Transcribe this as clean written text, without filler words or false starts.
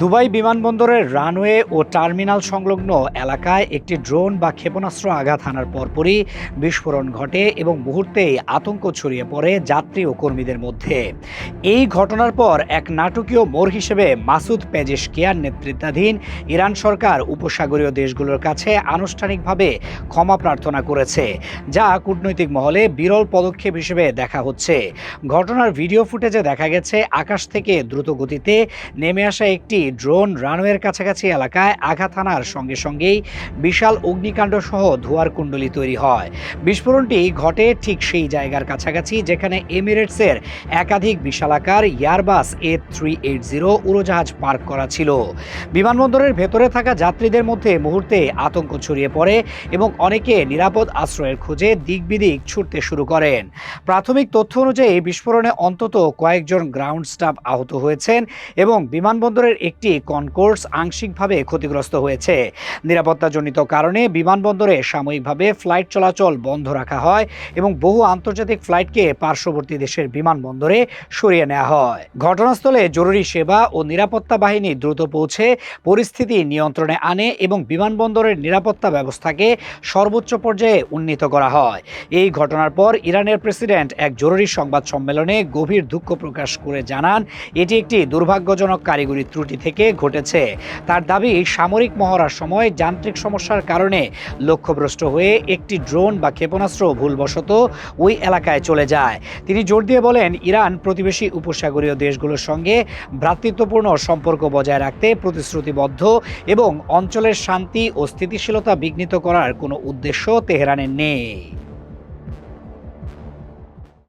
Dubai বিমানবন্দরের runway ও terminal সংলগ্ন এলাকায় একটি ড্রোন বা ক্ষেপণাস্ত্র আঘাত হানার পরপরই বিস্ফোরণ ঘটে এবং মুহূর্তেই আতঙ্ক ছড়িয়ে পড়ে যাত্রী ও কর্মীদের মধ্যে। এই ঘটনার পর এক নাটকীয় মোড় হিসেবে মাসুদ পেজেশকিয়ার নেতৃত্বাধীন ইরান সরকার উপসাগরীয় দেশগুলোর কাছে আনুষ্ঠানিকভাবে ক্ষমা প্রার্থনা করেছে, যা কূটনৈতিক মহলে বিরল পদক্ষেপ হিসেবে দেখা হচ্ছে। ঘটনার ভিডিও ফুটেজে দেখা গেছে আকাশ থেকে দ্রুত গতিতে নেমে আসা একটি ড্রোন রানওয়ের কাছাকাছি এলাকায় আঘাত হানার সঙ্গে সঙ্গেই বিশাল অগ্নিকাণ্ড সহ ধোঁয়ার কুণ্ডলী তৈরি হয়। বিস্ফোরণটি ঘটে ঠিক সেই জায়গার কাছাকাছি যেখানে এমিরেটসের একাধিক বিশালাকার এয়ারবাস A380 উড়োজাহাজ পার্ক করা ছিল। বিমানবন্দরের ভেতরে থাকা যাত্রীদের মধ্যে মুহূর্তে আতঙ্ক ছড়িয়ে পড়ে এবং অনেকে নিরাপদ আশ্রয়ের খোঁজে দিক বিদিক ছুটতে শুরু করেন। প্রাথমিক তথ্য অনুযায়ী বিস্ফোরণে অন্তত কয়েকজন গ্রাউন্ড স্টাফ আহত হয়েছেন এবং বিমানবন্দরের একটি কনকোর্স আংশিকভাবে ক্ষতিগ্রস্ত হয়েছে। নিরাপত্তাজনিত কারণে বিমানবন্দরে সাময়িকভাবে ফ্লাইট চলাচল বন্ধ রাখা হয় এবং বহু আন্তর্জাতিক ফ্লাইটকে পার্শ্ববর্তী দেশের বিমানবন্দরে সরিয়ে নেওয়া হয়। ঘটনাস্থলে জরুরি সেবা ও নিরাপত্তা বাহিনী দ্রুত পৌঁছে পরিস্থিতি নিয়ন্ত্রণে আনে এবং বিমানবন্দরের নিরাপত্তা ব্যবস্থাকে সর্বোচ্চ পর্যায়ে উন্নীত করা হয়। এই ঘটনার পর ইরানের প্রেসিডেন্ট এক জরুরি সংবাদ সম্মেলনে গভীর দুঃখ প্রকাশ করে জানান, এটি একটি দুর্ভাগ্যজনক কারিগরি ত্রুটি থেকে ঘটেছে। তার দাবি, সামরিক মহড়ার সময় যান্ত্রিক সমস্যার কারণে লক্ষ্যভ্রষ্ট হয়ে একটি ড্রোন বা ক্ষেপণাস্ত্র ভুলবশত ওই এলাকায় চলে যায়। তিনি জোর দিয়ে বলেন, ইরান প্রতিবেশী উপসাগরীয় দেশগুলোর সঙ্গে ভ্রাতৃত্বপূর্ণ সম্পর্ক বজায় রাখতে প্রতিশ্রুতিবদ্ধ এবং অঞ্চলের শান্তি ও স্থিতিশীলতা বিঘ্নিত করার কোনো উদ্দেশ্য তেহরানের নেই।